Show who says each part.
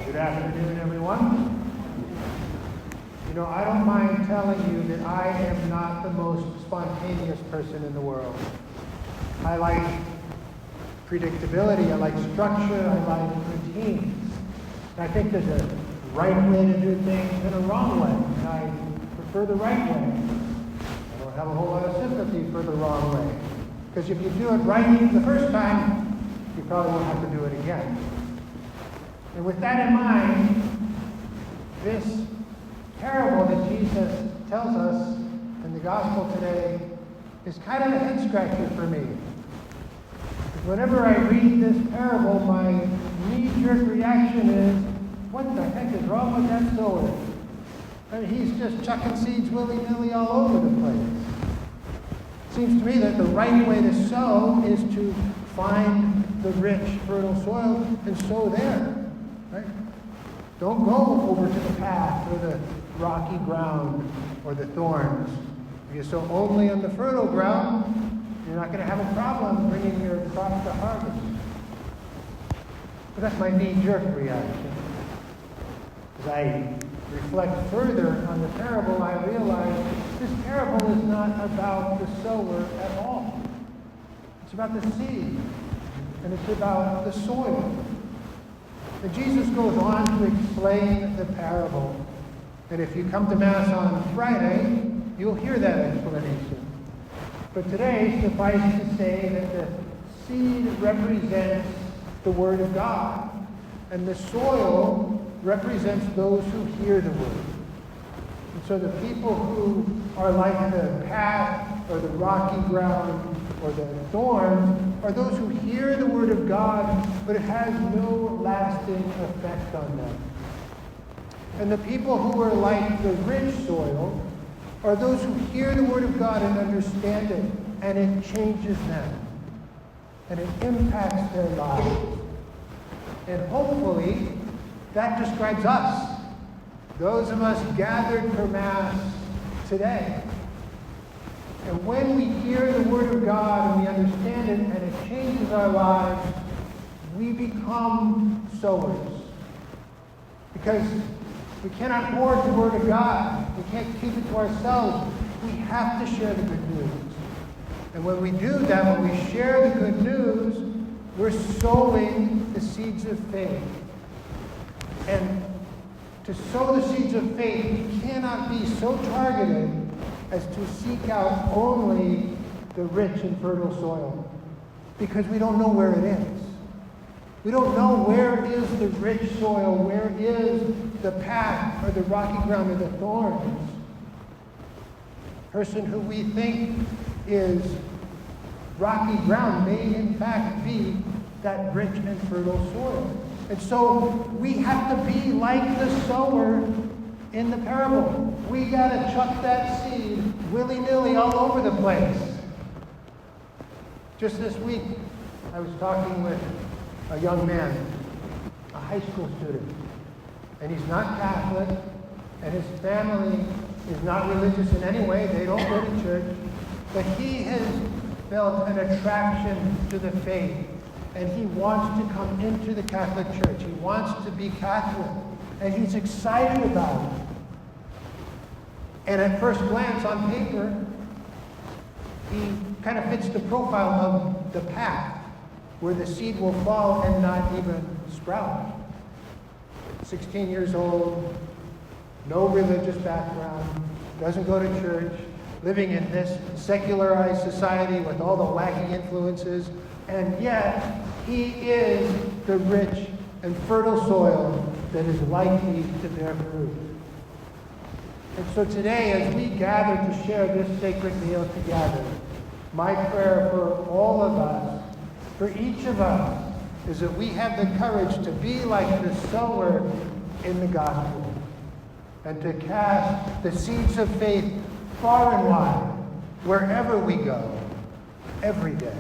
Speaker 1: Good afternoon, everyone. I don't mind telling you that I am not the most spontaneous person in the world. I like predictability, I like structure, I like routines. And I think there's a right way to do things and a wrong way, and I prefer the right way. I don't have a whole lot of sympathy for the wrong way. Because if you do it right the first time, you probably won't have to do it again. And with that in mind, this parable that Jesus tells us in the gospel today is kind of a head scratcher for me. Whenever I read this parable, my knee-jerk reaction is, what the heck is wrong with that sower? I mean, he's just chucking seeds willy-nilly all over the place. It seems to me that the right way to sow is to find the rich, fertile soil and sow there. Right? Don't go over to the path or the rocky ground or the thorns. If you sow only on the fertile ground, you're not going to have a problem bringing your crop to harvest. But that's my knee-jerk reaction. As I reflect further on the parable, I realize this parable is not about the sower at all. It's about the seed, and it's about the soil. And Jesus goes on to explain the parable. And if you come to Mass on Friday, you'll hear that explanation. But today, suffice to say that the seed represents the Word of God, and the soil represents those who hear the Word. And so the people who are like the path or the rocky ground or the thorns are those who hear the Word of God, but it has no lasting effect on them. And the people who are like the rich soil are those who hear the Word of God and understand it, and it changes them, and it impacts their lives. And hopefully, that describes us, those of us gathered for Mass today. And when we hear the Word of God and we understand it and it changes our lives, we become sowers. Because we cannot hoard the Word of God. We can't keep it to ourselves. We have to share the good news. And when we do that, when we share the good news, we're sowing the seeds of faith. And to sow the seeds of faith, we cannot be so targeted as to seek out only the rich and fertile soil, because we don't know where it is. We don't know where is the rich soil, where is the path or the rocky ground or the thorns. The person who we think is rocky ground may in fact be that rich and fertile soil. And so we have to be like the sower in the parable. We got to chuck that seed willy-nilly all over the place. Just this week, I was talking with a young man, a high school student, and he's not Catholic, and his family is not religious in any way. They don't go to church, but he has felt an attraction to the faith, and he wants to come into the Catholic Church. He wants to be Catholic, and he's excited about it. And at first glance on paper, he kind of fits the profile of the path where the seed will fall and not even sprout. 16 years old, no religious background, doesn't go to church, living in this secularized society with all the wacky influences, and yet he is the rich and fertile soil that is likely to bear fruit. And so today, as we gather to share this sacred meal together, my prayer for all of us, for each of us, is that we have the courage to be like the sower in the gospel and to cast the seeds of faith far and wide, wherever we go, every day.